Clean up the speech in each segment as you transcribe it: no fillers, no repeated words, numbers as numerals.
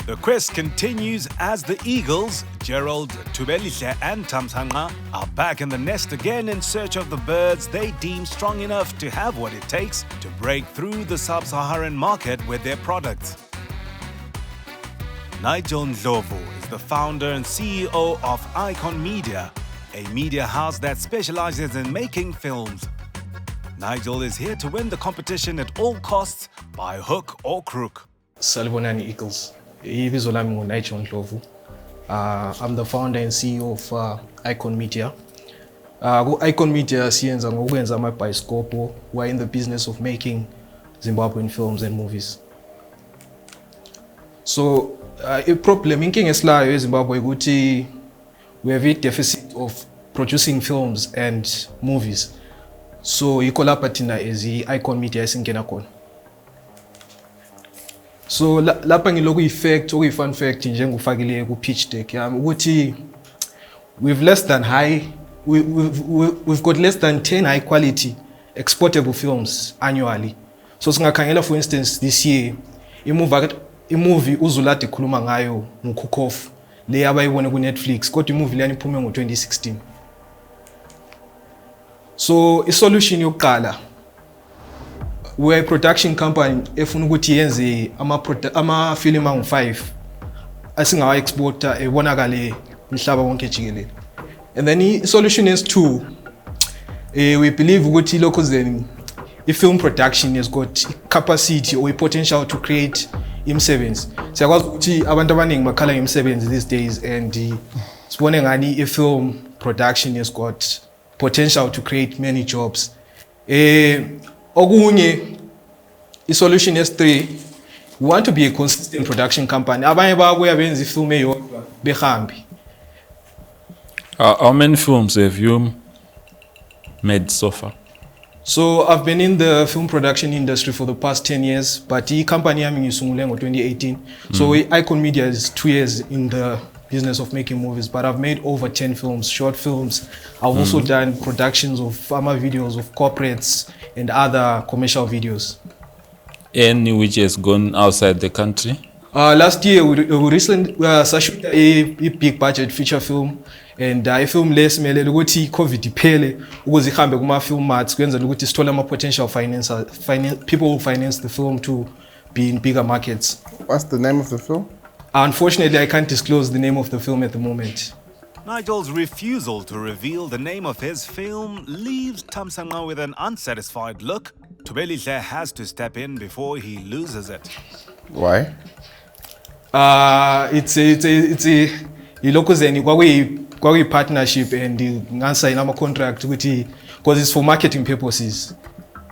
The quest continues as the Eagles, Gerald, Tubelihle and Tamsanqa, are back in the nest again in search of the birds they deem strong enough to have what it takes to break through the sub-Saharan market with their products. Nigel Ndlovu is the founder and CEO of Icon Media, a media house that specializes in making films. Nigel is here to win the competition at all costs by hook or crook. Salibonani Eagles. Ibizo lami nguNigel Ndlovu. I'm the founder and CEO of Icon Media. Icon Media siyenza ngokwenza amabhayisikobho. We're in the business of making Zimbabwean films and movies. So, inkinga esilayo eZimbabwe ukuthi we have a deficit of producing films and movies. So, yikho lapha thina as Icon Media esingena khona. So lapha ngiloku fun fact njengofakile ku pitch deck yami ukuthi we've got less than 10 high quality exportable films annually. So singakhangela for instance this year movie uZulade ikhuluma ngayo nguKukof le abayibone ku Netflix kodwa movie leyani iphume ngo2016. So isolution yokuqala, we're a production company efuna ukuthi yenze ama film angu5 asingawa exporter ebonakale umhlaba wonke jikelele. And then the solution is 2. We believe ukuthi lokho then film production has got capacity or a potential to create imisebenzi. Siyakwazi ukuthi abantu abaningi bakhala ngemisebenzi these days and sibone ngani film production has got potential to create many jobs. Okunye, solution is 3. We want to be a consistent production company. Abanye babuya benza ifilm eyodwa behambi. How many films have you made so far? So I've been in the film production industry for the past 10 years, but the company yami ngisungule ngo2018. So Icon Media is 2 years in the business of making movies, but I've made over 10 films, short films. I've also done productions of pharma videos of corporates and other commercial videos. Any which has gone outside the country? Last year we recently shot a big budget feature film, and I filmed less melele ukuthi COVID iphele ukuze ihambe kuma film marts kwenzela ukuthi sithole ama potential people who finance the film to be in bigger markets. What's the name of the film? Unfortunately, I can't disclose the name of the film at the moment. Nigel's refusal to reveal the name of his film leaves Tamsanqa with an unsatisfied look. Tubelihle has to step in before he loses it. Why? It's a ilokuzeni kwakuyi partnership and ngasayina ama contract ukuthi because it's for marketing purposes.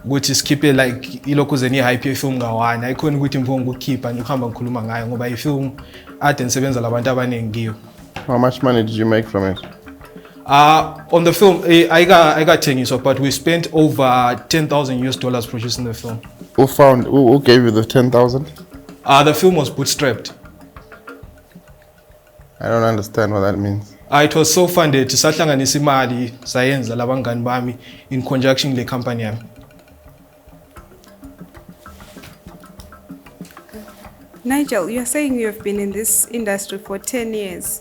Ukuthi skipper like ilokuzeni hype film ngawani ayikhona ukuthi mphongo ukukhipha ukuhamba ngikhuluma ngayo ngoba ifilm ade nisebenza labantu abaningi ngiyo. How much money did you make from it? On the film, I got 10 years off, but we spent over $10,000 producing the film. Who gave you the 10,000? The film was bootstrapped. I don't understand what that means. It was self-funded. Sahlanganisa imali sayenza labangani bami in conjunction with the company. Nigel, you're saying you have been in this industry for 10 years.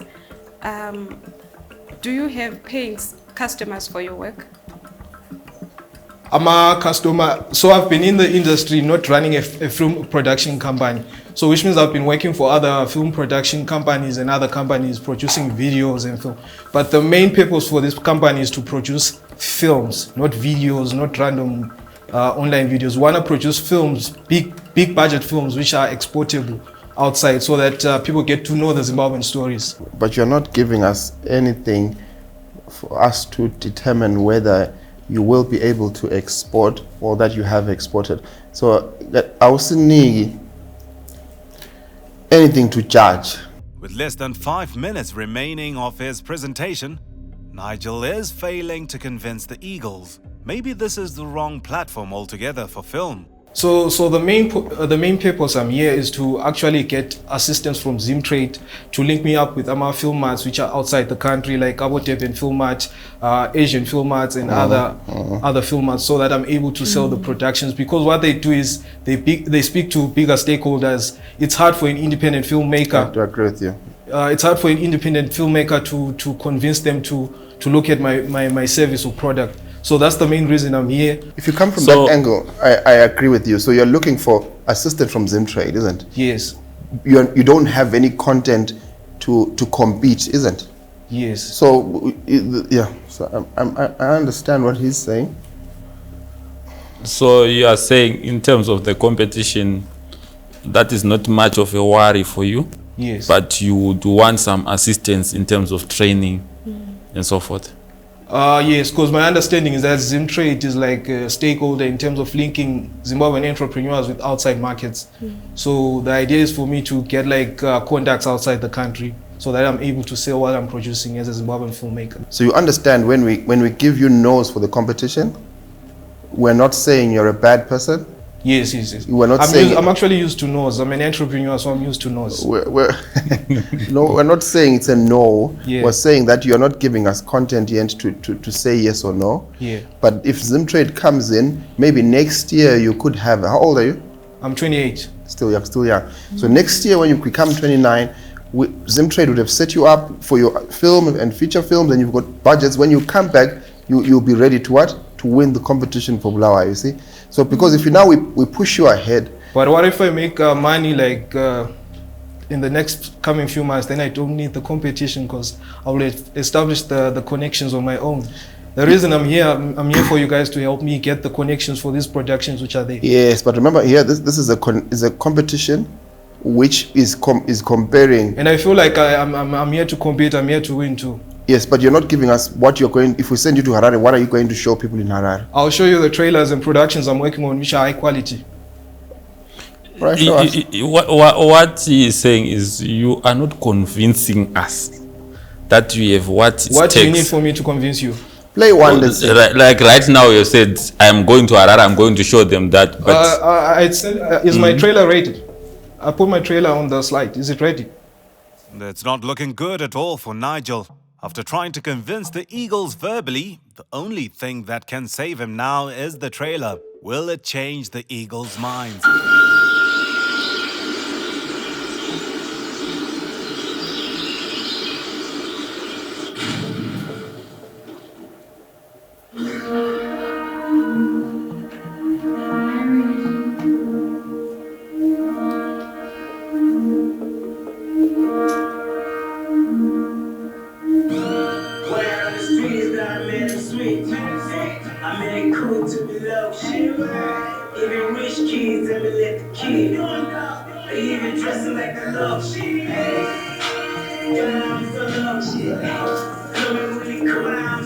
Do you have paying customers for your work? I'm a customer, so I've been in the industry, not running a film production company. So which means I've been working for other film production companies and other companies producing videos and film. But the main purpose for this company is to produce films, not videos, not random online videos. We want to produce films, big budget films which are exportable outside so that people get to know the Zimbabwean stories. But you're not giving us anything for us to determine whether you will be able to export or that you have exported. So I was need anything to judge. With less than 5 minutes remaining of his presentation, Nigel is failing to convince the Eagles. Maybe this is the wrong platform altogether for film. So the main purpose I'm here is to actually get assistance from Zimtrade to link me up with our film marts which are outside the country, like Cabo Durban film mart, Asian film marts, and other film marts, so that I'm able to sell the productions. Because what they do is they speak to bigger stakeholders. It's hard for an independent filmmaker. I agree with you. It's hard for an independent filmmaker to convince them to look at my service or product. So that's the main reason I'm here. If you come from that angle, I agree with you. So you're looking for assistance from Zimtrade, isn't it? Yes. You don't have any content to compete, isn't it? Yes. So yeah. So I understand what he's saying. So you are saying in terms of the competition, that is not much of a worry for you? Yes. But you would want some assistance in terms of training and so forth? Yes, because my understanding is that Zimtrade is like a stakeholder in terms of linking Zimbabwean entrepreneurs with outside markets. So the idea is for me to get like contacts outside the country so that I'm able to sell what I'm producing as a Zimbabwean filmmaker. So you understand when we give you no's for the competition, we're not saying you're a bad person. Yes. We're not saying I'm actually used to no's. I'm an entrepreneur, so I'm used to no's. No, we're not saying it's a no. Yeah. We're saying that you're not giving us content yet to say yes or no. Yeah. But if Zimtrade comes in, maybe next year you could have. How old are you? I'm 28. Still young. So next year when you become 29, Zimtrade would have set you up for your film and feature films, and you've got budgets. When you come back, you'll be ready to what? To win the competition for Bulawayo, you see? So because if you now we push you ahead. But what if I make money like in the next coming few months, then I don't need the competition because I will establish the connections on my own. The reason I'm here for you guys to help me get the connections for these productions which are there. Yes, but remember here, this is a competition which is comparing. And I feel like I'm here to compete, I'm here to win too. Yes, but you're not giving us what you're going. If we send you to Harare, what are you going to show people in Harare? I'll show you the trailers and productions I'm working on which are high quality. Right, show us. What he is saying is you are not convincing us that you have what it What takes. do you need for me to convince you? Play one. Let's see. Like right now you said, I'm going to Harare, I'm going to show them that. But Is my trailer ready? I put my trailer on the slide. Is it ready? It's not looking good at all for Nigel. After trying to convince the Eagles verbally, the only thing that can save him now is the trailer. Will it change the Eagles' minds? I made it cool to be low. Even rich kids, let me let the kid. They even dressing like the low. Yeah, I'm so low. Coming really cool, I'm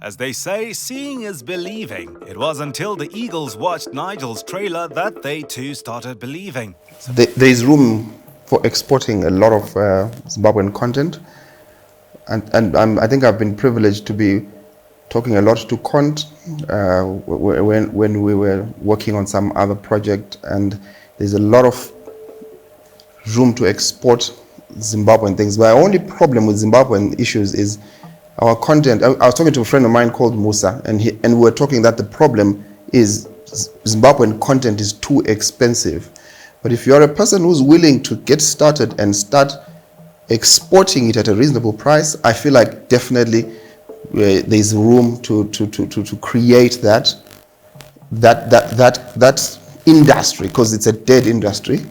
As they say, seeing is believing. It was until the Eagles watched Nigel's trailer that they too started believing. There is room for exporting a lot of Zimbabwean content, and I think I've been privileged to be talking a lot to Cont when we were working on some other project, and there's a lot of room to export Zimbabwean things. My only problem with Zimbabwean issues is our content. I was talking to a friend of mine called Musa, and we were talking that the problem is Zimbabwean content is too expensive. But if you're a person who's willing to get started and start exporting it at a reasonable price, I feel like definitely there's room to create that industry, because it's a dead industry.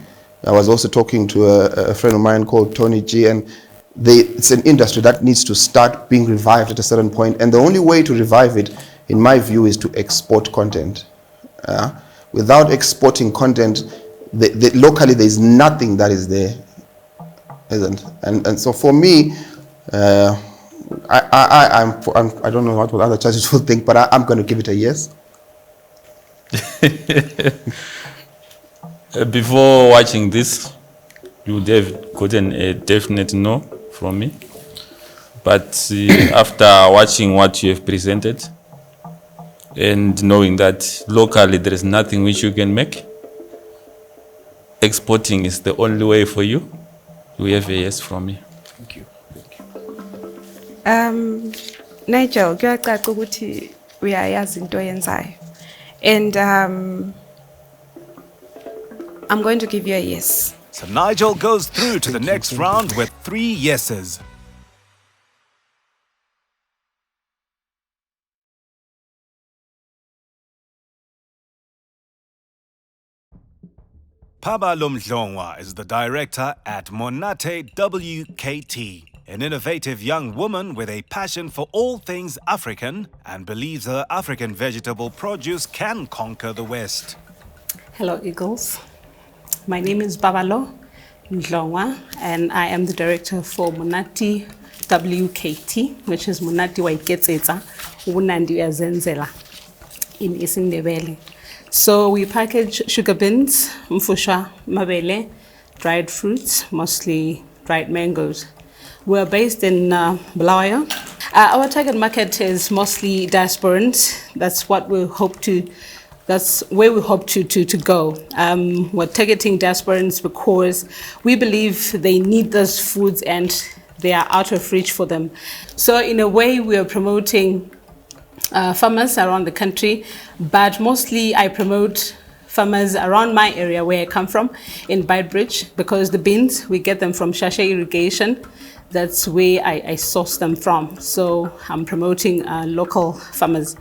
I was also talking to a friend of mine called Tony G, and it's an industry that needs to start being revived at a certain point, and the only way to revive it, in my view, is to export content. Without exporting content, locally there's nothing that is there, isn't? And so for me, I don't know what other judges will think, but I'm going to give it a yes. Before watching this, you would have gotten a definite no from me. But after watching what you have presented and knowing that locally there is nothing which you can make, exporting is the only way for you, you have a yes from me. Thank you. Nigel, kuyacaca ukuthi uyayazi into oyenzayo. And I'm going to give you a yes. So Nigel goes through to the next round with 3 yeses. Pabalo Mdlongwa is the director at Monate WKT, an innovative young woman with a passion for all things African and believes her African vegetable produce can conquer the West. Hello, Eagles. My name is Babalo Mdlongwa, and I am the director for Monati WKT, which is Monati Waiketsetsa, Unandi Azenzela in Isindebele. So we package sugar beans, mfusha, mabele, dried fruits, mostly dried mangoes. We're based in Bulawayo. Our target market is mostly diasporans. That's where we hope to go. We're targeting diasporans because we believe they need those foods and they are out of reach for them. So in a way, we are promoting farmers around the country, but mostly I promote farmers around my area where I come from in Beitbridge, because the beans, we get them from Shasha Irrigation. That's where I source them from. So I'm promoting local farmers.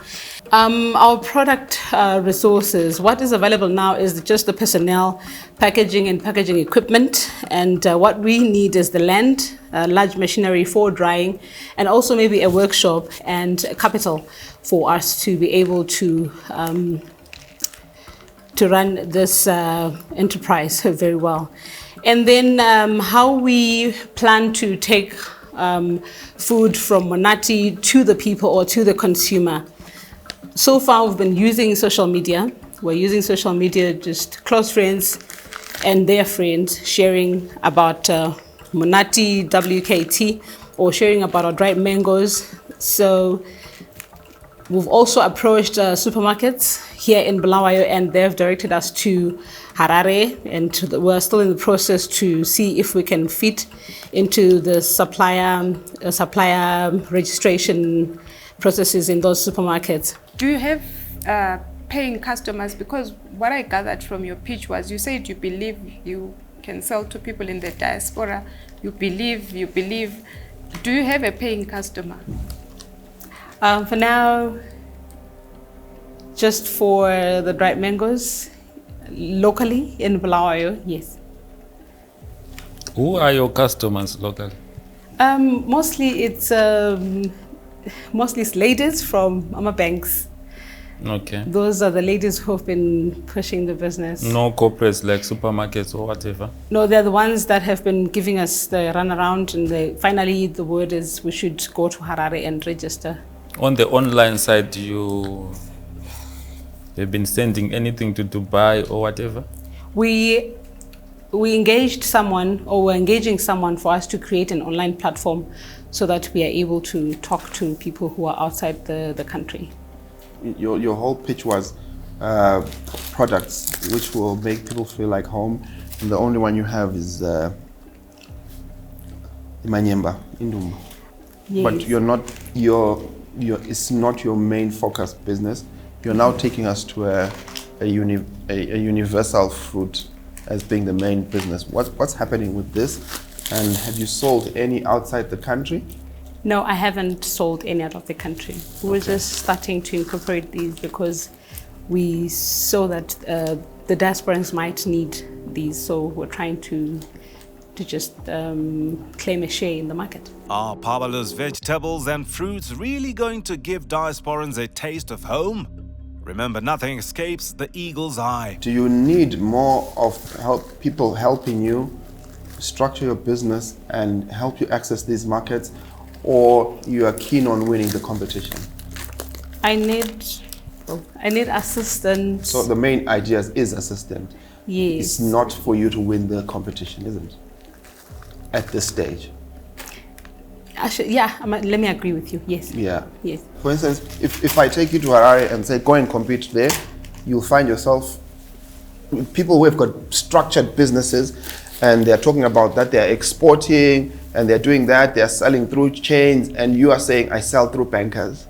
Our product resources, what is available now is just the personnel, packaging and packaging equipment. And what we need is the land, large machinery for drying, and also maybe a workshop and a capital for us to be able to run this enterprise very well. And then how we plan to take food from Monati to the people or to the consumer. So far, we've been using social media. We're using social media, just close friends and their friends sharing about Monati WKT or sharing about our dried mangoes. So we've also approached supermarkets here in Bulawayo, and they've directed us to Harare, and we're still in the process to see if we can fit into the supplier registration processes in those supermarkets. Do you have paying customers? Because what I gathered from your pitch was you said you believe you can sell to people in the diaspora. You believe. Do you have a paying customer? For now, just for the dried mangoes, locally in Bulawayo, yes. Who are your customers locally? Mostly it's ladies from Mama Banks. Okay. Those are the ladies who have been pushing the business. No corporates like supermarkets or whatever? No, they're the ones that have been giving us the runaround, and finally the word is we should go to Harare and register. On the online side, you have been sending anything to Dubai or whatever? We engaged someone, or we're engaging someone for us to create an online platform so that we are able to talk to people who are outside the country. Your whole pitch was products which will make people feel like home, and the only one you have is Imanyemba, Indumba. Yes. But it's not your main focus business. You're now taking us to a universal fruit as being the main business. What's happening with this? And have you sold any outside the country? No, I haven't sold any out of the country. We're just starting to incorporate these because we saw that the diasporans might need these, so we're trying to just claim a share in the market. Are Pabalo's vegetables and fruits really going to give diasporans a taste of home? Remember, nothing escapes the eagle's eye. Do you need more of people helping you structure your business and help you access these markets, or you are keen on winning the competition? I need assistance. So the main idea is assistance. Yes. It's not for you to win the competition, isn't it? at this stage? Actually, let me agree with you. Yes. Yeah. Yes. For instance, if I take you to Harare and say, go and compete there, you'll find yourself people who have got structured businesses and they're talking about that they're exporting and they're doing that, they're selling through chains, and you are saying, I sell through bankers.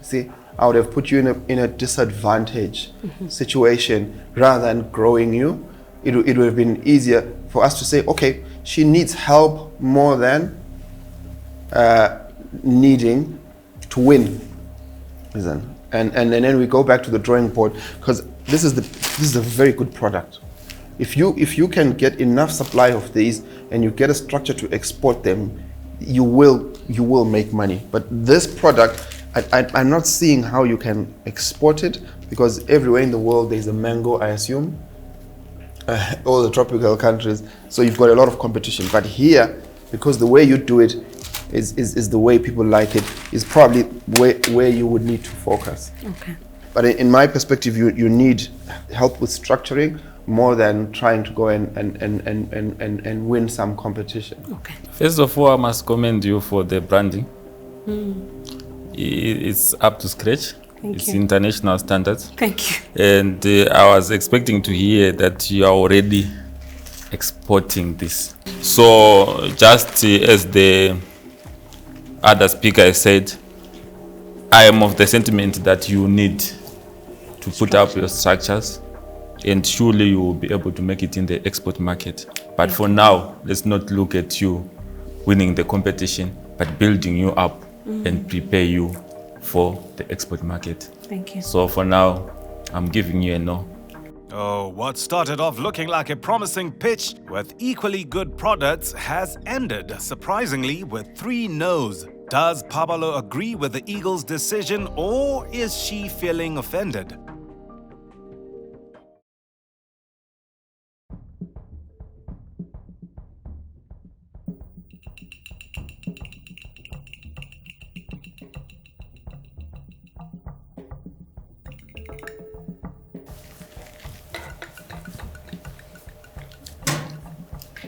See, I would have put you in a disadvantage situation rather than growing you. It would have been easier for us to say, okay, she needs help more than needing to win. Listen. And then we go back to the drawing board, because this is a very good product. If you can get enough supply of these and you get a structure to export them, you will make money. But this product, I'm not seeing how you can export it, because everywhere in the world there's a mango, I assume, all the tropical countries. So you've got a lot of competition. But here, because the way you do it is the way people like it, is probably where you would need to focus. Okay. But in my perspective, you need help with structuring more than trying to go and win some competition. Okay. First of all, I must commend you for the branding. It's up to scratch. It's international standards. Thank you. And I was expecting to hear that you are already exporting this. So just as the other speaker said, I am of the sentiment that you need to put up your structures, and surely you will be able to make it in the export market. But for now, let's not look at you winning the competition, but building you up and prepare you for the export market. Thank you. So for now, I'm giving you a no. Oh, what started off looking like a promising pitch with equally good products has ended, surprisingly, with 3 no's. Does Pablo agree with the Eagles' decision, or is she feeling offended?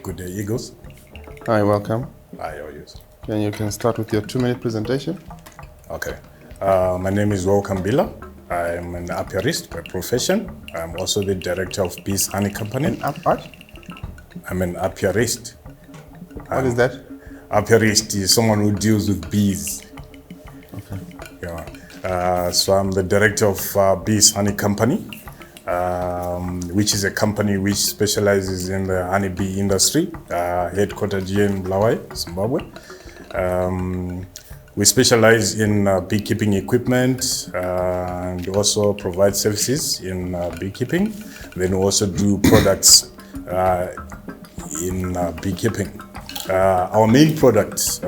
Good day, Eagles. Hi, welcome. Hi, how are you? And you can start with your 2-minute presentation. Okay. My name is Kambila. I'm an apiarist by profession. I'm also the director of Bees Honey Company. And what? I'm an apiarist. What is that? Apiarist is someone who deals with bees. Okay. Yeah. So I'm the director of Bees Honey Company, which is a company which specializes in the honeybee industry, headquartered here in Bulawayo, Zimbabwe. We specialize in beekeeping equipment and also provide services in beekeeping. Then we also do products in beekeeping. Our main product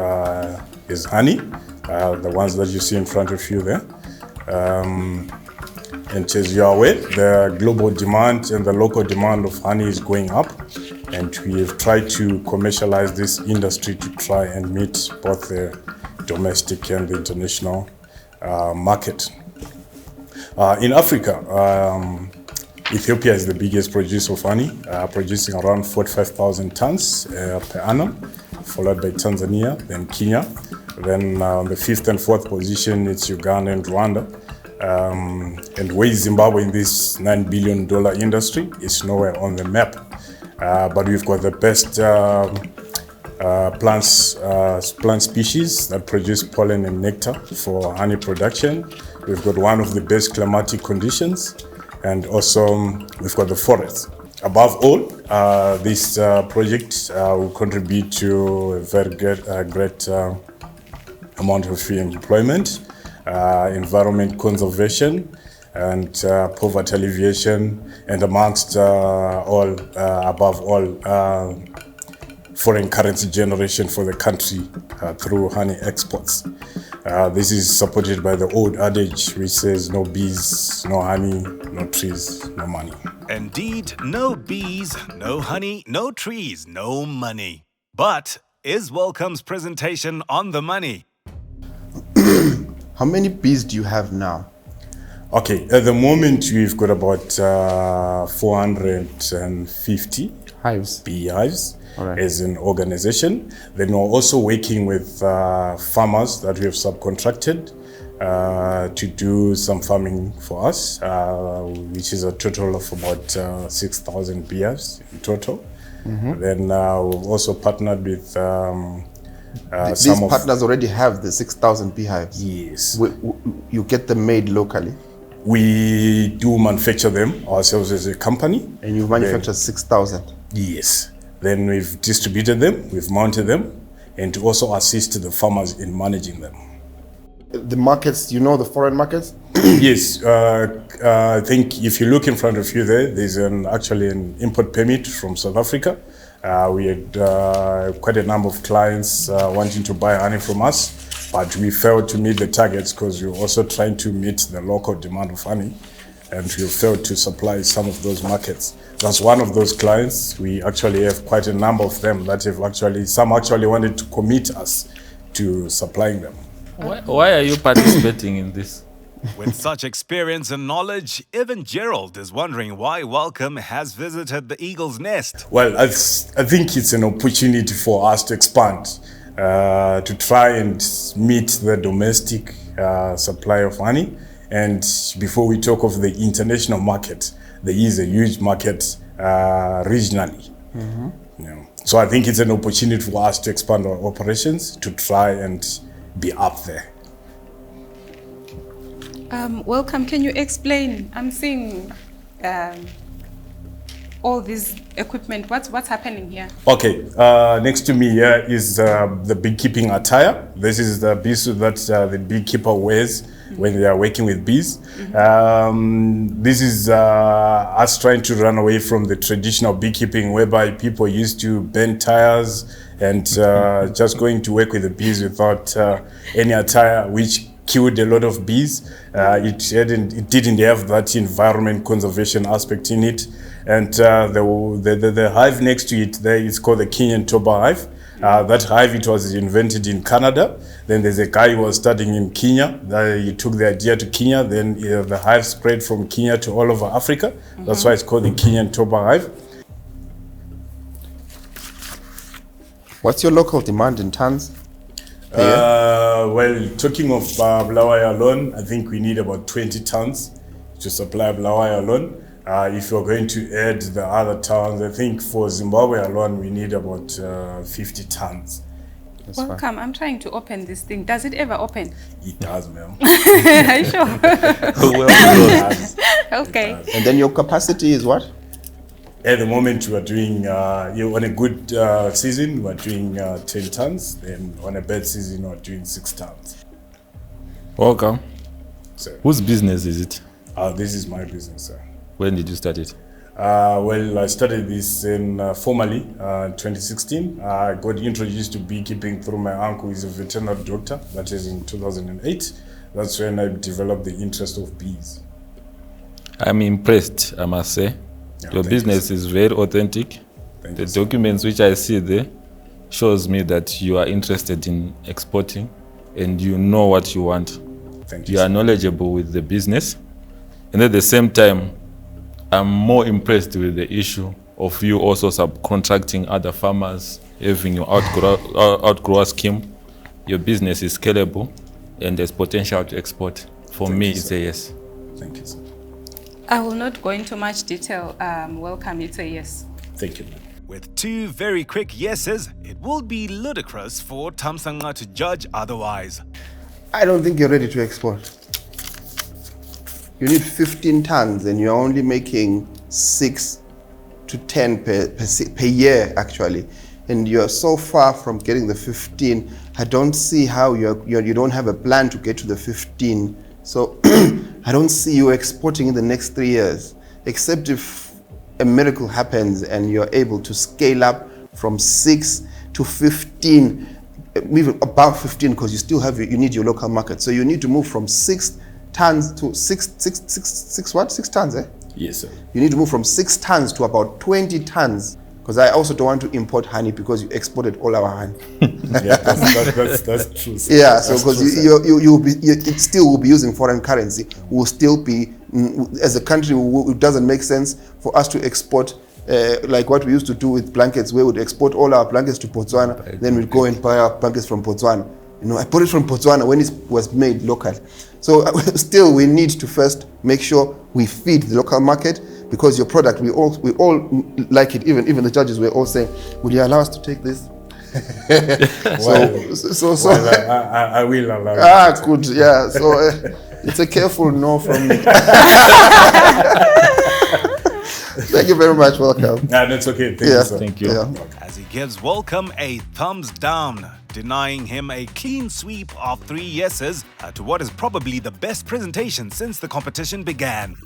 is honey, the ones that you see in front of you there. And as you are aware, the global demand and the local demand of honey is going up, and we have tried to commercialize this industry to try and meet both the domestic and the international market. In Africa, Ethiopia is the biggest producer of honey, producing around 45,000 tons per annum, followed by Tanzania, then Kenya. Then on the 5th and 4th position, it's Uganda and Rwanda. And where is Zimbabwe in this $9 billion industry? It's nowhere on the map. But we've got the best plant species that produce pollen and nectar for honey production. We've got one of the best climatic conditions, and also we've got the forest. Above all, this project will contribute to a very great amount of employment, environment conservation, and poverty alleviation, and amongst above all, foreign currency generation for the country through honey exports. This is supported by the old adage which says no bees, no honey, no trees, no money. Indeed, no bees, no honey, no trees, no money. But is Welcome's presentation on the money? How many bees do you have now? Okay, at the moment we've got about 450 Hives. beehives All right. as an organization. Then we're also working with farmers that we have subcontracted to do some farming for us, which is a total of about 6,000 beehives in total. Then we've also partnered with These some of... partners already have the 6,000 beehives. Yes. You get them made locally, We do manufacture them ourselves as a company. and you manufacture 6,000. Yes. Then we've distributed them, we've mounted them, and to also assist the farmers in managing them. The markets, you know, the foreign markets. Yes, I think if you look in front of you there's actually an import permit from South Africa. We had quite a number of clients wanting to buy honey from us, but we failed to meet the targets because we were also trying to meet the local demand of honey, and we failed to supply some of those markets. That's one of those clients. We actually have quite a number of them that have some actually wanted to commit us to supplying them. Why are you participating in this? With such experience and knowledge, even Gerald is wondering why Welcome has visited the Eagle's Nest. Well, I think it's an opportunity for us to expand, to try and meet the domestic supply of honey. And before we talk of the international market, there is a huge market regionally. Yeah. So I think it's an opportunity for us to expand our operations, to try and be up there. Welcome, can you explain? I'm seeing all this equipment. What's happening here? Okay, next to me here is the beekeeping attire. This is the beesuit that the beekeeper wears when they are working with bees. This is us trying to run away from the traditional beekeeping whereby people used to bend tires and just going to work with the bees without any attire, which killed a lot of bees. It didn't have that environment conservation aspect in it. And the hive next to it there is called the Kenyan Toba hive. That hive, it was invented in Canada. Then there's a guy who was studying in Kenya. He took the idea to Kenya. Then the hive spread from Kenya to all over Africa. That's why it's called the Kenyan Toba hive. What's your local demand in tons? Well, talking of Bulawayo alone, I think we need about 20 tons to supply Bulawayo alone. If you're going to add the other towns, I think for Zimbabwe alone, we need about 50 tons. Welcome, I'm trying to open this thing. Does it ever open? It does, ma'am. Are you sure? Okay. And then your capacity is what? At the moment, we are doing, on a good season, we're doing 10 tons. Then on a bad season, we're doing 6 tons. Welcome. So, Whose business is it? this is my business, sir. When did you start it? Well, I started this formally in 2016. I got introduced to beekeeping through my uncle, who is a veterinary doctor. That is in 2008. That's when I developed the interest of bees. I'm impressed, I must say. Yeah, Your thank business is very authentic. Thank The you, sir. documents which I see there shows me that you are interested in exporting and you know what you want. Thank you, You are sir. knowledgeable with the business. And at the same time, I'm more impressed with the issue of you also subcontracting other farmers, having your outgrower scheme. Your business is scalable and there's potential to export. For Thank me, you, it's sir. a yes. Thank you, sir. I will not go into much detail. Welcome, it's a yes. Thank you. With 2 very quick yeses, it will be ludicrous for Tamsanga to judge otherwise. I don't think you're ready to export. You need 15 tons and you're only making 6 to 10 per year, actually. And you're so far from getting the 15. I don't see how you don't have a plan to get to the 15. So I don't see you exporting in the next 3 years, except if a miracle happens and you're able to scale up from 6 to 15, even above 15, because you still have you need your local market. So you need to move from 6 tons to 6 tons, eh? Yes, sir. You need to move from 6 tons to about 20 tons, because I also don't want to import honey because you exported all our honey. Yeah, that's true, sir. Yeah, so That's because true, sir. it still will be using foreign currency. We'll still be, as a country, it doesn't make sense for us to export like what we used to do with blankets, where we'd export all our blankets to Botswana, then we'd go and buy our blankets from Botswana. You know, I bought it from Botswana when it was made local. So still, we need to first make sure we feed the local market, because your product, we all like it. Even the judges were all saying, "Will you allow us to take this?" So I will allow you. Ah, good, yeah. So it's a careful no from me. Thank you very much. Welcome. Yeah, that's okay. Thank you, sir. Thank you. Yeah. As he gives Welcome a thumbs down, denying him a clean sweep of 3 yeses to what is probably the best presentation since the competition began.